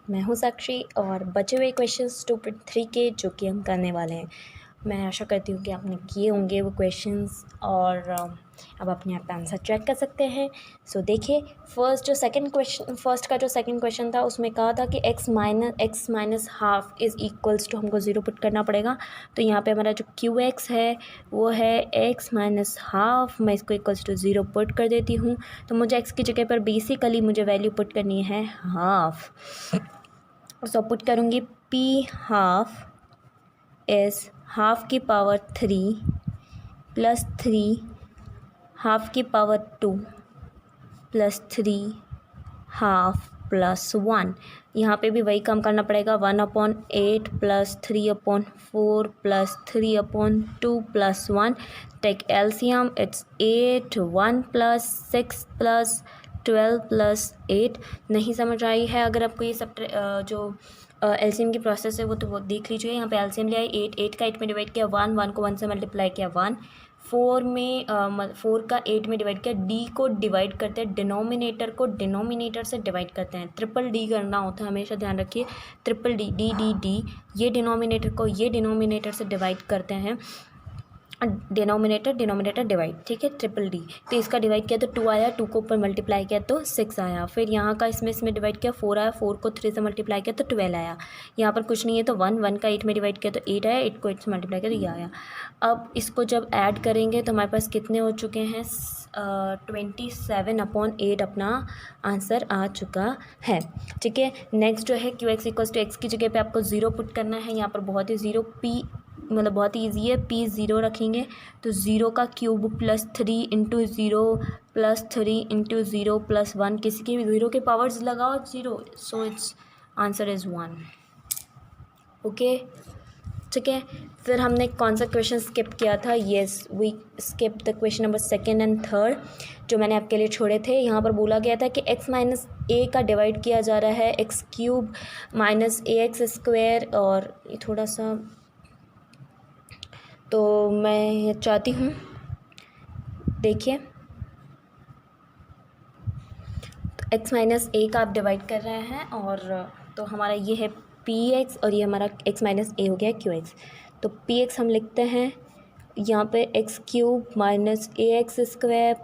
मैं हूँ साक्षी और बचे हुए क्वेश्चंस 2.3 के जो कि हम करने वाले हैं। मैं आशा करती हूँ कि आपने किए होंगे वो क्वेश्चंस और अब अपने आप आंसर चेक कर सकते हैं। सो देखिए, फर्स्ट का जो सेकंड क्वेश्चन था उसमें कहा था कि x minus half is equals to, हमको ज़ीरो पुट करना पड़ेगा। तो यहाँ पे हमारा जो QX है वो है x माइनस हाफ, मैं इसको इक्वल्स टू ज़ीरो पुट कर देती हूँ। तो मुझे x की जगह पर बेसिकली मुझे वैल्यू पुट करनी है हाफ। सो पुट करूँगी p हाफ इज़ हाफ की पावर 3 प्लस 3 हाफ की पावर 2 प्लस 3 हाफ प्लस 1। यहाँ पे भी वही काम करना पड़ेगा, 1/8 plus 3/4 plus 3/2 plus 1। Take LCM, it's 8, 1 plus 6 plus 12 plus 8। नहीं समझ आई है अगर आपको ये सब जो एलसीएम की प्रोसेस है वो देख लीजिए। यहाँ पे एलसीएम लिया है 8 का 8 में डिवाइड किया 1 को 1 से मल्टीप्लाई किया 1, 4 का 8 में डिवाइड किया। डी को डिवाइड करते हैं, डिनोमिनेटर से डिवाइड करते हैं। ट्रिपल डी करना होता है, हमेशा ध्यान रखिए। Triple D D D D, ये डिनोमिनेटर को ये डिनोमिनेटर से डिवाइड करते हैं। डिनोमिनेटर डिवाइड, ठीक है, ट्रिपल डी। तो इसका डिवाइड किया तो 2 आया, 2 को ऊपर मल्टीप्लाई किया तो 6 आया। फिर यहाँ का इसमें डिवाइड किया 4 आया, 4 को 3 से मल्टीप्लाई किया तो 12 आया। यहाँ पर कुछ नहीं है तो 1 का 8 में डिवाइड किया तो 8 आया, 8 को 8 से मल्टीप्लाई किया तो ये आया। अब इसको जब ऐड करेंगे तो हमारे पास कितने हो चुके हैं, 27/8 अपना आंसर आ चुका है। ठीक है, नेक्स्ट जो है QX इक्वल्स टू एक्स की जगह पे आपको ज़ीरो पुट करना है। यहाँ पर बहुत ही ज़ीरो बहुत ही ईजी है, P ज़ीरो रखेंगे तो ज़ीरो का cube plus 3 into zero plus 3 into zero plus 1, किसी के भी ज़ीरो के पावर्स लगाओ zero, so it's answer is 1। Okay, ठीक है। फिर हमने कौन सा क्वेश्चन स्किप किया था, yes we skip the question number 2 and 3 जो मैंने आपके लिए छोड़े थे। यहाँ पर बोला गया था कि x माइनस ए का डिवाइड किया जा रहा है x cube minus AX square, और ये थोड़ा सा तो मैं चाहती हूँ, देखिए तो x माइनस ए का आप डिवाइड कर रहे हैं और तो हमारा ये है PX और ये हमारा x माइनस ए हो गया QX। तो PX हम लिखते हैं यहाँ पे x cube minus AX square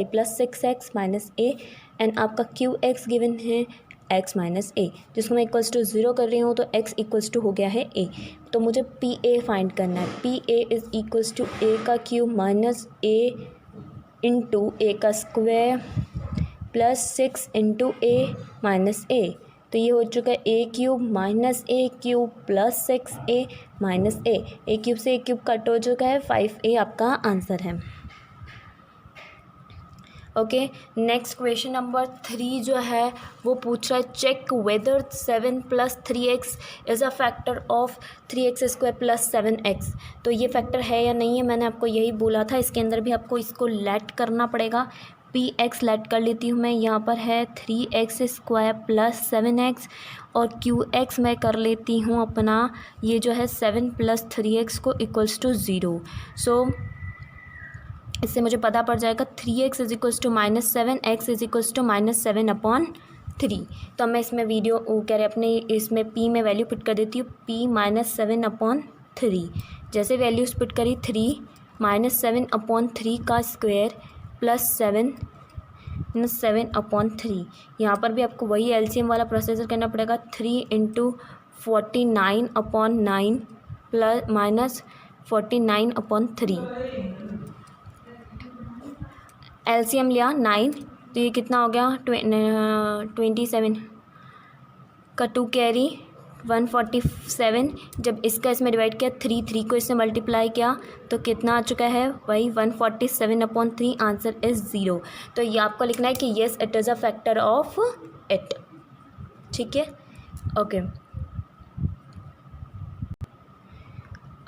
plus 6x minus A, and आपका QX गिवन है x माइनस ए, जिसको मैं इक्वल्स टू ज़ीरो कर रही हूँ तो x इक्वल्स टू हो गया है a। तो मुझे PA फाइंड करना है। PA is equals to a का cube minus a into A का square plus 6 into a minus a। तो ये हो चुका है a cube minus a cube plus 6a minus a cube से a क्यूब कट हो चुका है, 5a आपका आंसर है। ओके, नेक्स्ट क्वेश्चन नंबर 3 जो है वो पूछ रहा है check whether 7 plus 3x is a factor of 3x square plus 7x। तो ये फैक्टर है या नहीं है, मैंने आपको यही बोला था। इसके अंदर भी आपको इसको लेट करना पड़ेगा। PX लेट कर लेती हूँ मैं, यहाँ पर है 3x स्क्वायर प्लस 7x, और QX मैं कर लेती हूँ अपना ये जो है 7 प्लस 3x को इक्वल्स टू ज़ीरो। सो इससे मुझे पता पड़ जाएगा 3x is equals to minus 7, x is equals to minus 7/3। तो मैं इसमें अपने इसमें p में वैल्यू पुट कर देती हूँ, p माइनस 7/3। जैसे वैल्यूज पुट करी 3 माइनस 7/3 का स्क्वायर प्लस 7/3। यहाँ पर भी आपको वही LCM वाला प्रोसेसर करना पड़ेगा, 3 इंटू 49/9 प्लस माइनस 49/3। LCM लिया 9 तो ये कितना हो गया 27 का 2 कैरी 147। जब इसका इसमें डिवाइड किया 3 को इससे मल्टीप्लाई किया तो कितना आ चुका है, वही 147/3। Answer is 0। तो ये आपको लिखना है कि yes it is a factor of it. ठीक है, ओके।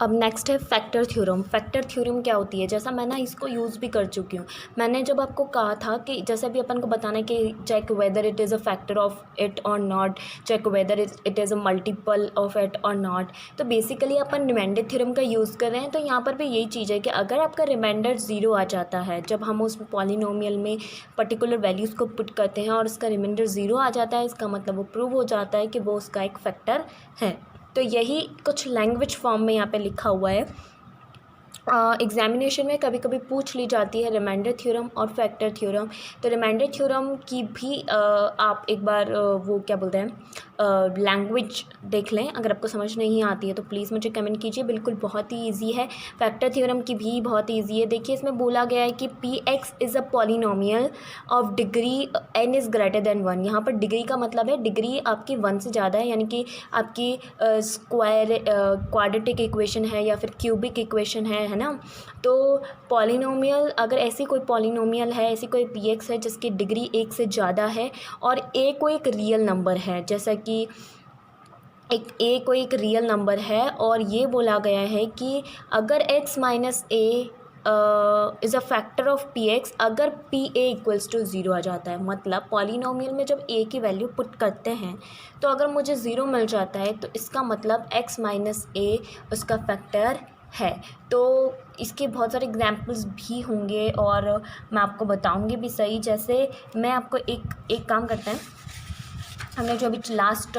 अब नेक्स्ट है फैक्टर थ्योरम। फैक्टर थ्योरम क्या होती है, जैसा मैं ना इसको यूज़ भी कर चुकी हूँ। मैंने जब आपको कहा था कि जैसे भी अपन को बताना है कि check whether it is a factor of it or not, check whether it is a multiple of it or not, तो बेसिकली अपन रिमाइंडर थ्योरम का यूज़ कर रहे हैं। तो यहाँ पर भी यही चीज़ है कि अगर आपका रिमाइंडर ज़ीरो आ जाता है, जब हम उस पॉलिनोमियल में पर्टिकुलर वैल्यूज़ को पुट करते हैं और उसका रिमाइंडर ज़ीरो आ जाता है, इसका मतलब वो प्रूव हो जाता है कि वो उसका एक फैक्टर है। तो यही कुछ लैंग्वेज फॉर्म में यहाँ पे लिखा हुआ है। एग्जामिनेशन में कभी कभी पूछ ली जाती है रिमाइंडर थ्योरम और फैक्टर थ्योरम। तो रिमाइंडर थ्योरम की भी आप एक बार वो क्या बोलते हैं लैंग्वेज देख लें। अगर आपको समझ नहीं आती है तो प्लीज़ मुझे कमेंट कीजिए, बिल्कुल बहुत ही ईजी है। फैक्टर थ्योरम की भी बहुत ईजी है। देखिए इसमें बोला गया है कि P X is a polynomial of degree N is greater than one. यहाँ पर डिग्री का मतलब है डिग्री आपकी वन से ज़्यादा है, यानी कि आपकी स्क्वायर क्वाड्रेटिक इक्वेशन है या फिर क्यूबिक इक्वेशन है ना। तो पॉलिनोमियल, अगर ऐसी कोई पॉलिनोमियल है, ऐसी कोई पी एक्स है जिसकी डिग्री एक से ज़्यादा है और ए को एक रियल नंबर है, जैसा कि ए कोई एक रियल नंबर है और ये बोला गया है कि अगर x minus a is a factor of P x, अगर P a equals to zero आ जाता है। मतलब पॉलिनोमियल में जब ए की वैल्यू पुट करते हैं तो अगर मुझे ज़ीरो मिल जाता है तो इसका मतलब x माइनस ए उसका फैक्टर है। तो इसके बहुत सारे एग्जाम्पल्स भी होंगे और मैं आपको बताऊंगी भी सही। जैसे मैं आपको एक काम करते हैं, हमने जो अभी लास्ट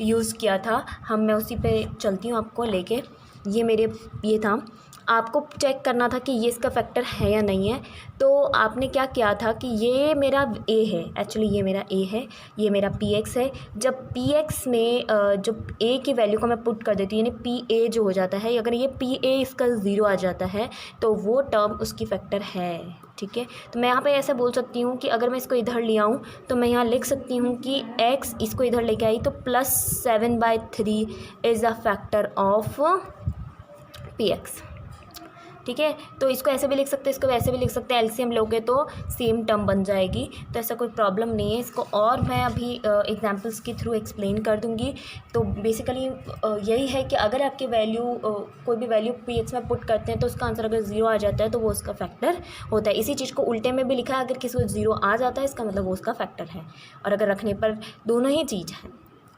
यूज़ किया था मैं उसी पे चलती हूँ आपको लेके। ये था, आपको चेक करना था कि ये इसका फैक्टर है या नहीं है। तो आपने क्या किया था कि ये मेरा ए है, एक्चुअली ये मेरा ए है, ये मेरा पी एक्स है। जब पी एक्स में जब ए की वैल्यू को मैं पुट कर देती हूँ, यानी पी ए जो हो जाता है, अगर ये पी ए इसका ज़ीरो आ जाता है तो वो टर्म उसकी फैक्टर है। ठीक है, तो मैं यहाँ पे ऐसा बोल सकती हूँ कि अगर मैं इसको इधर ले आऊँ तो मैं यहाँ लिख सकती हूँ कि x इसको इधर लेके आई तो +7/3 is a factor of P x. ठीक है, तो इसको ऐसे भी लिख सकते हैं, इसको वैसे भी लिख सकते हैं। एलसीएम लोगे तो सेम टर्म बन जाएगी, तो ऐसा कोई प्रॉब्लम नहीं है इसको। और मैं अभी एग्जांपल्स के थ्रू एक्सप्लेन कर दूंगी। तो बेसिकली यही है कि अगर आपकी वैल्यू कोई भी वैल्यू पी एक्स में पुट करते हैं तो उसका आंसर अगर ज़ीरो आ जाता है तो वो उसका फैक्टर होता है। इसी चीज़ को उल्टे में भी लिखा है, अगर किसी को ज़ीरो आ जाता है इसका मतलब वो उसका फैक्टर है। और अगर रखने पर दोनों ही चीज़ है,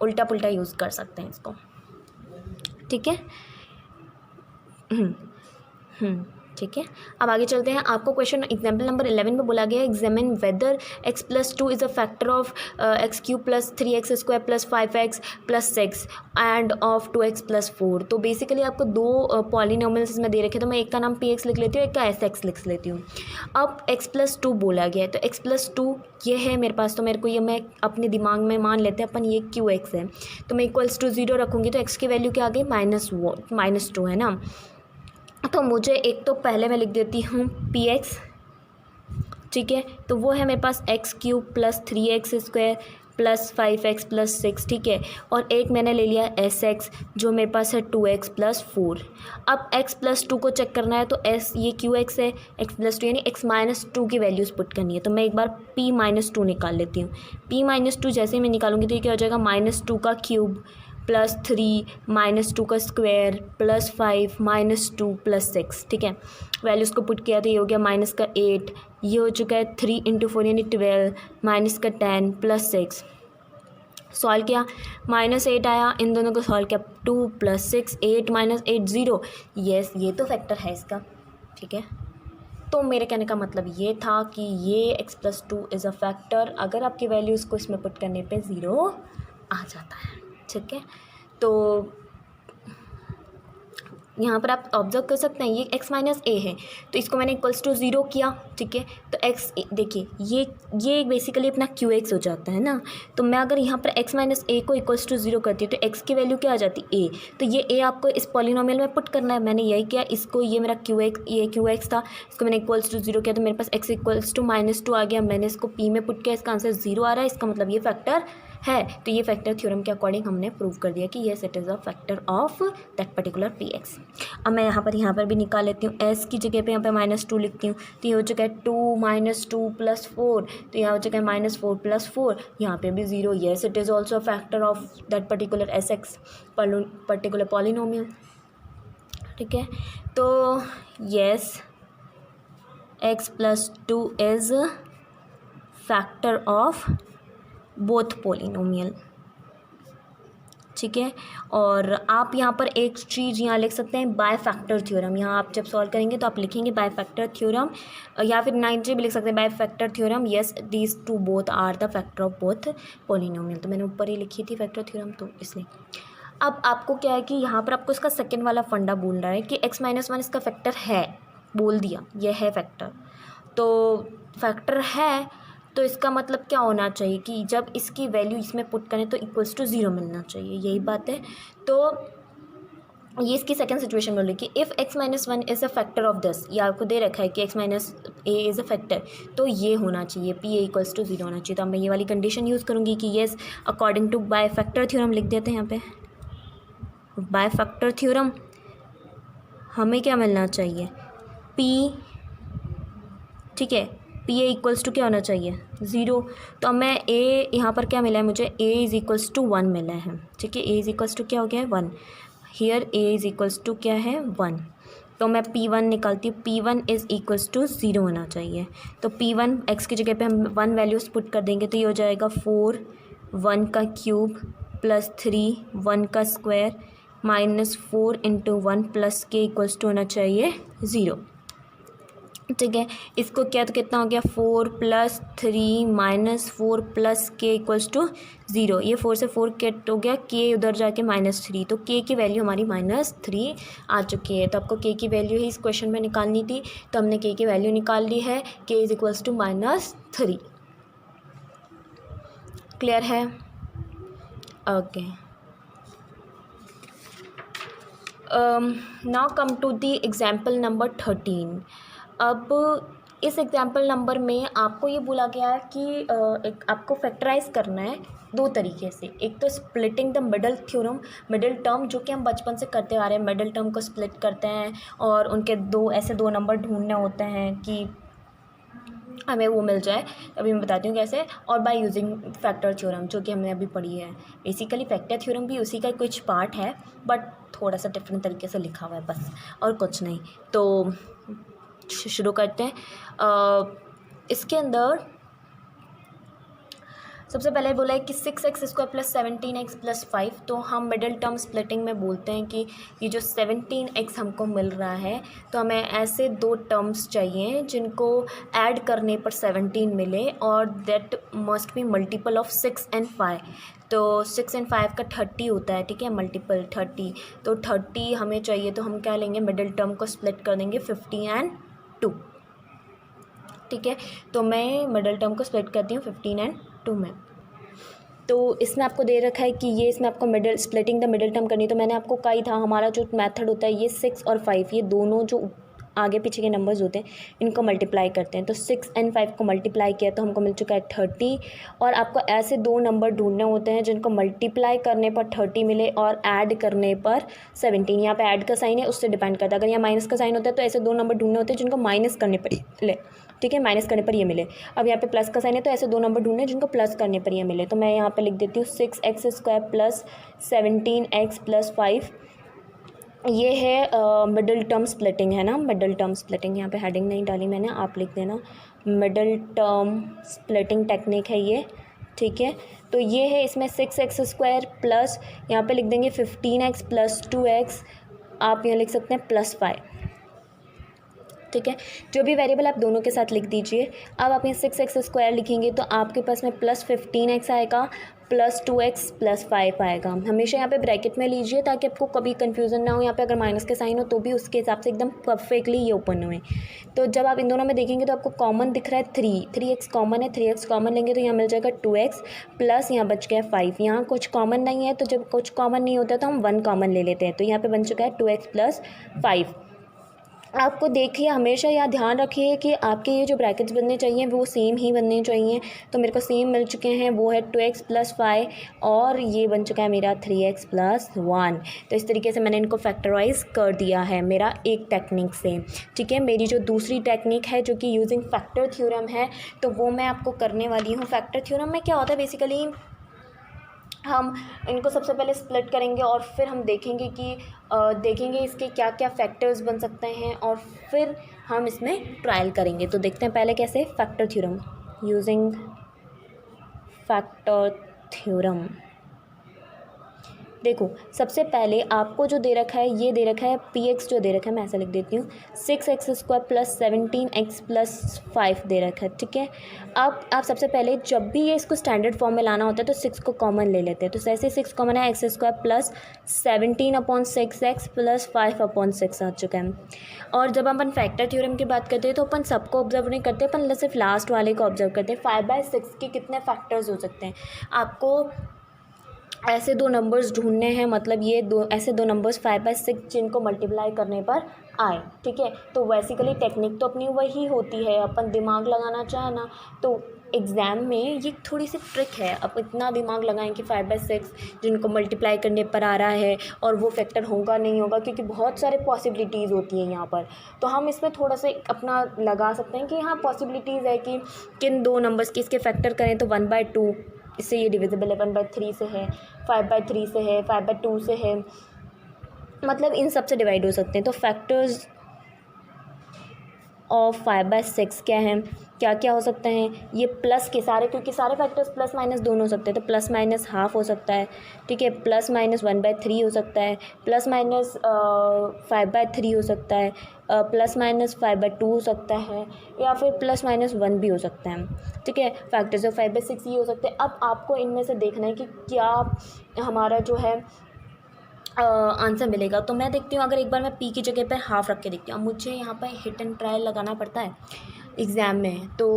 उल्टा पुल्टा यूज़ कर सकते हैं इसको। ठीक है, ठीक है। अब आगे चलते हैं। आपको क्वेश्चन एग्जाम्पल नंबर 11 में बोला गया है examine whether x + 2 is a factor of x³ + 3x² + 5x + 6 and of 2x + 4। तो बेसिकली आपको दो पॉलिनोमियल्स में दे रखे, तो मैं एक का नाम px लिख लेती हूँ, एक का sx लिख लेती हूँ। अब x + 2 बोला गया है तो x + 2 ये है मेरे पास, तो मेरे को ये मैं अपने दिमाग में मान लेते हैं अपन ये qx है, तो मैं = 0 रखूँगी तो x की वैल्यू क्या आ गई -2 है ना। तो मुझे एक तो पहले मैं लिख देती हूँ पी एक्स, ठीक है, तो वो है मेरे पास x³ + 3x² + 5x + 6, ठीक है। और एक मैंने ले लिया sx जो मेरे पास है 2x + 4। अब x + 2 को चेक करना है तो ये qx है, x + 2 यानी x - 2 की वैल्यूज़ पुट करनी है। तो मैं एक बार p - 2 निकाल लेती हूँ। p - 2 जैसे ही मैं निकालूंगी तो ये क्या हो जाएगा -2 का क्यूब +3 -2 का स्क्वायर +5 -2 +6, ठीक है। वैल्यूज़ को पुट किया तो ये हो गया -8, ये हो चुका है 3 × 4 यानी 12, -10 +6। सॉल्व किया -8 आया, इन दोनों को सॉल्व किया 2 + 6 8 - 8 0। यस, ये तो फैक्टर है इसका, ठीक है। तो मेरे कहने का मतलब ये था कि ये x + 2 इज़ अ फैक्टर अगर आपकी वैल्यूज़ को इसमें पुट करने पे 0 आ जाता है, ठीक है। तो यहाँ पर आप ऑब्जर्व कर सकते हैं ये x - a है, तो इसको मैंने = 0 किया, ठीक है। तो x देखिए ये बेसिकली अपना qx हो जाता है ना। तो मैं अगर यहाँ पर x - a को = 0 करती हूँ तो x की वैल्यू क्या आ जाती है a। तो ये a आपको इस पॉलिनोमियल में पुट करना है, मैंने यही किया। इसको ये मेरा ये qx था, इसको मैंने = 0 किया तो मेरे पास x = -2 आ गया। मैंने इसको p में पुट किया, इसका आंसर 0 आ रहा है, इसका मतलब ये फैक्टर है। तो ये फैक्टर थ्योरम के अकॉर्डिंग हमने प्रूव कर दिया कि yes it is a factor of that particular P x. अब मैं यहाँ पर भी निकाल लेती हूँ, s की जगह पे यहाँ पे -2 लिखती हूँ, तो ये हो चुका है 2 - 2 + 4, तो यहाँ हो चुका है -4 + 4, यहाँ पे भी 0। Yes it is also a factor of that particular S x particular polynomial, ठीक है। तो yes x+2 is factor of both polynomial, ठीक है। और आप यहाँ पर एक चीज़ यहाँ लिख सकते हैं, बाय फैक्टर थ्योरम। यहाँ आप जब सॉल्व करेंगे तो आप लिखेंगे बाय फैक्टर थ्योरम, या फिर 90 भी लिख सकते हैं, by factor theorem yes these two both are the factor of both polynomial. तो मैंने ऊपर ही लिखी थी फैक्टर थ्योरम, तो इसलिए अब आपको क्या है कि यहाँ पर आपको इसका सेकेंड वाला फंडा बोल रहा है कि x-1 इसका फैक्टर है, बोल दिया ये है फैक्टर। तो फैक्टर है तो इसका मतलब क्या होना चाहिए कि जब इसकी वैल्यू इसमें पुट करें तो इक्वल्स टू 0 मिलना चाहिए, यही बात है। तो ये इसकी सेकंड सिचुएशन बोल रही है कि if x-1 is a factor of this, ये आपको दे रखा है कि x-a इज़ अ फैक्टर, तो ये होना चाहिए p a = 0 होना चाहिए। तो अब मैं ये वाली कंडीशन यूज़ करूँगी कि yes according to by factor theorem लिख देते हैं यहाँ पे। बाय फैक्टर थ्योरम हमें क्या मिलना चाहिए, p, ठीक है, पी ए इक्वल्स टू क्या होना चाहिए 0। तो अब मैं ए यहाँ पर क्या मिला है मुझे, a इज़ इक्वल्स टू 1 मिला है, ठीक है। a इज़ इक्वल्स टू क्या हो गया है 1, here a is equals to क्या है 1। तो मैं p1 निकालती हूँ, p1 इज़ इक्वल्स टू 0 होना चाहिए। तो p1 x की जगह पे हम 1 वैल्यूज़ पुट कर देंगे, तो ये हो जाएगा 4 1 का क्यूब प्लस 3 1 का स्क्वायर माइनस 4 इंटू 1 प्लस के इक्वल्स टू होना चाहिए 0, ठीक है। इसको क्या तो कितना हो गया 4 + 3 माइनस 4 प्लस के इक्वल्स टू 0। ये 4 से 4 कट हो गया, के उधर जाके -3, तो के की वैल्यू हमारी -3 आ चुकी है। तो आपको के की वैल्यू ही इस क्वेश्चन में निकालनी थी, तो हमने के की वैल्यू निकाल ली है, K is equals to -3। Clear है? Okay, now come to the example number 13। अब इस एग्जाम्पल नंबर में आपको ये बोला गया है कि एक आपको फैक्टराइज करना है दो तरीके से। एक तो splitting the middle theorem, middle term जो कि हम बचपन से करते आ रहे हैं, मिडल टर्म को स्प्लिट करते हैं और उनके दो नंबर ढूंढने होते हैं कि हमें वो मिल जाए। अभी मैं बताती हूँ कैसे। और बाय यूजिंग फैक्टर थ्योरम जो कि हमने अभी पढ़ी है। बेसिकली फैक्टर थ्योरम भी उसी का कुछ पार्ट है, बट थोड़ा सा डिफरेंट तरीके से लिखा हुआ है बस, और कुछ नहीं। तो शुरू करते हैं। इसके अंदर सबसे पहले बोला है कि 6x² + 17x + 5। तो हम मिडल टर्म स्प्लिटिंग में बोलते हैं कि ये जो 17x हमको मिल रहा है, तो हमें ऐसे दो टर्म्स चाहिए जिनको ऐड करने पर 17 मिले, और that must be multiple of 6 and 5। तो 6 and 5 का 30 होता है, ठीक है, मल्टीपल 30। तो 30 हमें चाहिए, तो हम क्या लेंगे, मिडल टर्म को स्प्लिट कर देंगे 50 and 2, ठीक है। तो मैं मिडल टर्म को स्प्लिट करती हूँ 15 and 2 में। तो इसमें आपको दे रखा है कि ये इसमें आपको middle splitting the middle term करनी। तो मैंने आपको कहा ही था हमारा जो मेथड होता है, ये 6 और 5, ये दोनों जो आगे पीछे के नंबर्स होते हैं इनको मल्टीप्लाई करते हैं। तो 6 and 5 को मल्टीप्लाई किया तो हमको मिल चुका है 30। और आपको ऐसे दो नंबर ढूंढने होते हैं जिनको मल्टीप्लाई करने पर 30 मिले और ऐड करने पर 17। यहाँ पे ऐड का साइन है, उससे डिपेंड करता है। अगर यहाँ माइनस का साइन होता है तो ऐसे दो नंबर ढूंढने होते हैं जिनको माइनस करने पर मिले, ठीक है, माइनस करने पर ये मिले। अब यहाँ पे प्लस का साइन है, तो ऐसे दो नंबर ढूंढने जिनको प्लस करने पर ये मिले। तो मैं यहाँ पे लिख देती हूँ 6x² + 17x + 5। ये है मिडल टर्म स्प्लिटिंग, है ना, मिडल टर्म स्प्लिटिंग। यहाँ पे हेडिंग नहीं डाली मैंने, आप लिख देना, मिडल टर्म स्प्लिटिंग टेक्निक है ये, ठीक है। तो ये है, इसमें 6x² प्लस यहाँ पे लिख देंगे 15x + 2x, आप यहाँ लिख सकते हैं +5, ठीक है। जो भी वेरिएबल आप दोनों के साथ लिख दीजिए। अब आप यहाँ 6x² लिखेंगे तो आपके पास में +15x आएगा, +2x +5 आएगा। हमेशा यहाँ पे ब्रैकेट में लीजिए ताकि आपको कभी कंफ्यूजन ना हो। यहाँ पे अगर माइनस के साइन हो तो भी उसके हिसाब से एकदम परफेक्टली ये ओपन हुए। तो जब आप इन दोनों में देखेंगे तो आपको कॉमन दिख रहा है 3x कॉमन है, 3x कॉमन लेंगे तो यहाँ मिल जाएगा 2x प्लस यहाँ बच गया 5। यहाँ कुछ कॉमन नहीं है, तो जब कुछ कॉमन नहीं होता तो हम 1 कॉमन ले लेते हैं। तो यहाँ पे बन चुका है 2x + 5। आपको देखिए, हमेशा यहाँ ध्यान रखिए कि आपके ये जो ब्रैकेट्स बनने चाहिए वो सेम ही बनने चाहिए। तो मेरे को सेम मिल चुके हैं, वो है 2x + 5 और ये बन चुका है मेरा 3x + 1। तो इस तरीके से मैंने इनको फैक्टराइज कर दिया है मेरा एक टेक्निक से, ठीक है। मेरी जो दूसरी टेक्निक है जो कि यूजिंग फैक्टर थ्योरम है, तो वो मैं आपको करने वाली हूँ। फैक्टर थ्योरम में क्या होता है, बेसिकली हम इनको सबसे पहले स्प्लिट करेंगे और फिर हम देखेंगे कि देखेंगे इसके क्या क्या फैक्टर्स बन सकते हैं और फिर हम इसमें ट्रायल करेंगे। तो देखते हैं पहले कैसे factor theorem, using factor theorem. देखो सबसे पहले आपको जो दे रखा है, ये दे रखा है पी एक्स जो दे रखा है, मैं ऐसा लिख देती हूँ 6x² + 17x + 5 दे रखा है, ठीक है। अब आप सबसे पहले जब भी ये इसको स्टैंडर्ड फॉर्म में लाना होता है तो 6 को कॉमन ले लेते हैं। तो जैसे 6 कॉमन है, x² + 17/6x + 5/6 आ चुका है। और जब अपन फैक्टर थ्योरम की बात करते हैं तो अपन सबको ऑब्जर्व नहीं करते, अपन सिर्फ लास्ट वाले को ऑब्जर्व करते हैं। 5/6 के कितने फैक्टर्स हो सकते हैं, आपको ऐसे दो नंबर्स ढूंढने हैं, मतलब ये ऐसे दो नंबर्स 5/6 जिनको मल्टीप्लाई करने पर आए, ठीक है। तो बेसिकली टेक्निक तो अपनी वही होती है, अपन दिमाग लगाना चाहे ना तो एग्ज़ाम में ये थोड़ी सी ट्रिक है। अब इतना दिमाग लगाएं कि 5/6 जिनको मल्टीप्लाई करने पर आ रहा है और वो फैक्टर होगा नहीं होगा, क्योंकि बहुत सारे पॉसिबिलिटीज़ होती हैं यहाँ पर। तो हम इसमें थोड़ा सा अपना लगा सकते हैं कि हाँ पॉसिबिलिटीज़ है कि किन दो नंबर्स की इसके फैक्टर करें तो 1/2 इससे ये डिविजिबल है, 1/3 से है, 5/3 से है, 5/2 से है, मतलब इन सब से डिवाइड हो सकते हैं। तो फैक्टर्स ऑफ 5/6 क्या हैं, क्या क्या हो सकते हैं, ये प्लस के सारे, क्योंकि सारे फैक्टर्स प्लस माइनस दोनों हो सकते हैं, तो प्लस माइनस हाफ हो सकता है, ठीक है, प्लस माइनस 1/3 हो सकता है, प्लस माइनस 5/3 हो सकता है, प्लस माइनस 5/2 हो सकता है, या फिर प्लस माइनस 1 भी हो सकता है, ठीक है। फैक्टर्स ऑफ 5/6 ये हो सकते हैं। अब आपको इनमें से देखना है कि क्या हमारा जो है आंसर मिलेगा। तो मैं देखती हूँ, अगर एक बार मैं पी की जगह पे हाफ रख के देखती हूँ, अब मुझे यहाँ पर हिट एंड ट्रायल लगाना पड़ता है एग्ज़ाम में, तो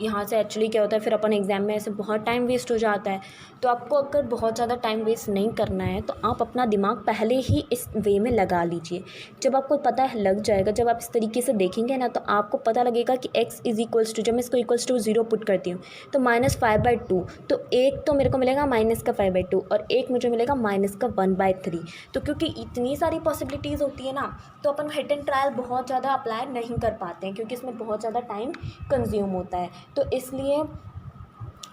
यहाँ से एक्चुअली क्या होता है, फिर अपन एग्ज़ाम में ऐसे बहुत टाइम वेस्ट हो जाता है। तो आपको अगर बहुत ज़्यादा टाइम वेस्ट नहीं करना है तो आप अपना दिमाग पहले ही इस वे में लगा लीजिए। जब आपको पता है लग जाएगा, जब आप इस तरीके से देखेंगे ना तो आपको पता लगेगा कि x = जब मैं इसको = 0 पुट करती हूँ तो -5/2, तो एक तो मेरे को मिलेगा -5/2 और एक मुझे मिलेगा -1/3। तो क्योंकि इतनी सारी पॉसिबिलिटीज़ होती है ना, तो अपन हिट एंड ट्रायल बहुत ज़्यादा अप्लाई नहीं कर पाते हैं, क्योंकि इसमें बहुत ज़्यादा टाइम कंज्यूम होता है। तो इसलिए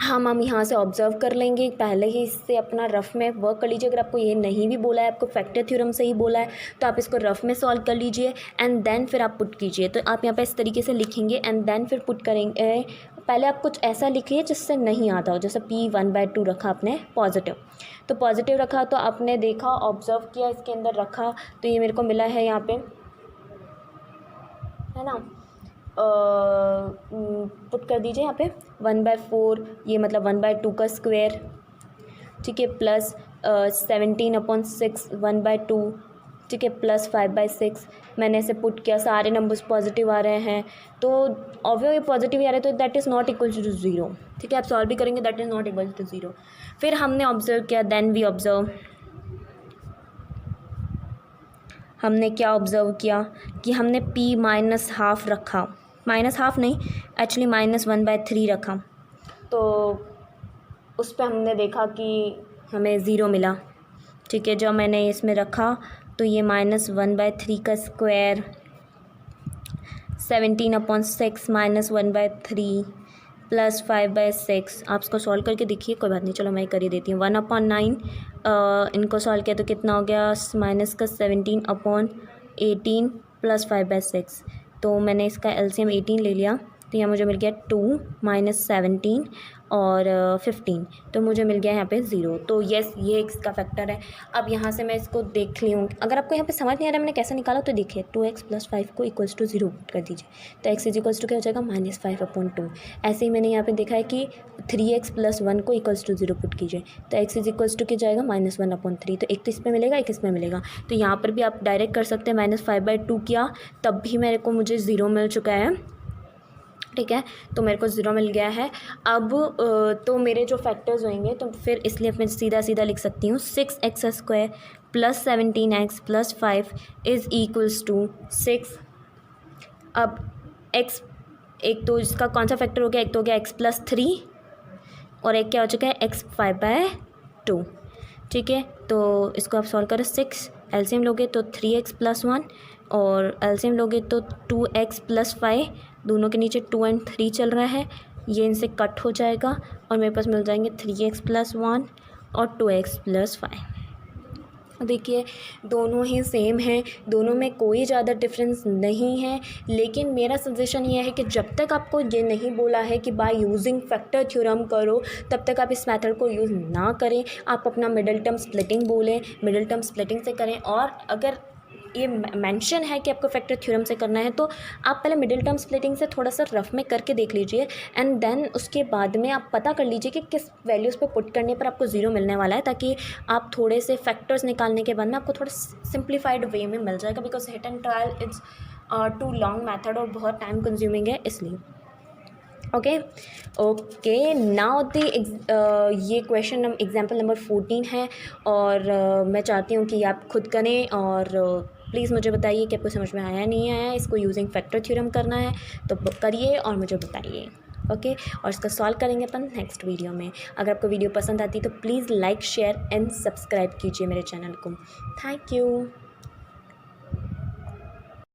हम यहाँ से ऑब्ज़र्व कर लेंगे, पहले ही इससे अपना रफ़ में वर्क कर लीजिए। अगर आपको ये नहीं भी बोला है, आपको फैक्टर थ्योरम से ही बोला है, तो आप इसको रफ़ में सॉल्व कर लीजिए एंड देन फिर आप पुट कीजिए। तो आप यहाँ पे इस तरीके से लिखेंगे एंड देन फिर पुट करेंगे। पहले आप कुछ ऐसा लिखिए जिससे नहीं आता हो, जैसे P 1/2 रखा आपने पॉजिटिव, तो पॉजिटिव रखा तो आपने देखा, ऑब्ज़र्व किया, इसके अंदर रखा, तो ये मेरे को मिला है यहाँ पे, है ना। पुट कर दीजिए यहाँ पे 1/4, ये मतलब 1/2 का स्क्वायर, ठीक है, प्लस 17/6 1/2, ठीक है, प्लस 5/6। मैंने ऐसे पुट किया, सारे नंबर्स पॉजिटिव आ रहे हैं, तो ऑब्वियसली पॉजिटिव आ रहे हैं, तो that is not equal to 0, ठीक है। आप सॉल्व भी करेंगे, that is not equal to 0। फिर हमने ऑब्जर्व किया, देन वी ऑब्जर्व, हमने क्या ऑब्ज़र्व किया कि हमने p -½ रखा, -½ नहीं, एक्चुअली -1/3 रखा, तो उस पर हमने देखा कि हमें 0 मिला, ठीक है। जब मैंने इसमें रखा तो ये -1/3 का स्क्वायर, 17/6 -1/3 प्लस 5/6। आप इसको सॉल्व करके देखिए, कोई बात नहीं, चलो मैं कर ही देती हूँ। 1/9 इनको सॉल्व किया तो कितना हो गया, माइनस का 17/18 प्लस 5/6। तो मैंने इसका एलसीएम 18 ले लिया, तो यहाँ मुझे मिल गया 2 - 17 और 15, तो मुझे मिल गया यहाँ पे 0। तो येस, ये इसका फैक्टर है। अब यहाँ से मैं इसको देख ली हूँ, अगर आपको यहाँ पे समझ नहीं आ रहा मैंने कैसे निकाला, तो देखिए 2x + 5 को = 0 कर दीजिए, तो x = क्या हो जाएगा, -5/2। ऐसे ही मैंने यहाँ पे देखा है कि 3x + 1 को = 0 पुट कीजिए, तो x = क्या जाएगा, -1/3। तो एक तो इसमें मिलेगा, एक इसमें मिलेगा, तो यहाँ पर भी आप डायरेक्ट कर सकते हैं। -5/2 किया तब भी मुझे 0 मिल चुका है, ठीक है, तो मेरे को 0 मिल गया है। अब तो मेरे जो फैक्टर्स होंगे, तो फिर इसलिए मैं सीधा सीधा लिख सकती हूँ 6x² + 17x + 5 = 6। अब x, एक तो इसका कौन सा फैक्टर हो गया, एक तो हो गया x + 3 और एक क्या हो चुका है, x 5/2, ठीक है। तो इसको आप सॉल्व करें, 6 एलसीएम लोगे तो 3x + 1 और एलसीएम लोगे तो 2x + 5, दोनों के नीचे 2 और 3 चल रहा है, ये इनसे कट हो जाएगा और मेरे पास मिल जाएंगे 3x + 1 और 2x + 5। देखिए दोनों ही सेम हैं, दोनों में कोई ज़्यादा डिफरेंस नहीं है, लेकिन मेरा सजेशन ये है कि जब तक आपको ये नहीं बोला है कि बाय यूजिंग फैक्टर थ्योरम करो, तब तक आप इस मेथड को यूज़ ना करें। आप अपना मिडिल टर्म स्प्लिटिंग बोलें, मिडिल टर्म स्प्लिटिंग से करें। और अगर ये मेंशन है कि आपको फैक्टर थ्योरम से करना है तो आप पहले मिडिल टर्म स्प्लिटिंग से थोड़ा सा रफ में करके देख लीजिए, एंड देन उसके बाद में आप पता कर लीजिए कि किस वैल्यूज़ पे पुट करने पर आपको ज़ीरो मिलने वाला है, ताकि आप थोड़े से फैक्टर्स निकालने के बाद में आपको थोड़ा सिंप्लीफाइड वे में मिल जाएगा। Because hit and trial it's too long method और बहुत टाइम कंज्यूमिंग है, इसलिए। ओके नाउ ये क्वेश्चन एग्जाम्पल नंबर 14 है, और मैं चाहती हूँ कि आप खुद करें, और प्लीज़ मुझे बताइए कि आपको समझ में आया नहीं आया। इसको यूजिंग फैक्टर थ्योरम करना है तो करिए और मुझे बताइए। ओके, और इसका सॉल्व करेंगे अपन नेक्स्ट वीडियो में। अगर आपको वीडियो पसंद आती है तो please like, share and subscribe कीजिए मेरे चैनल को। Thank you.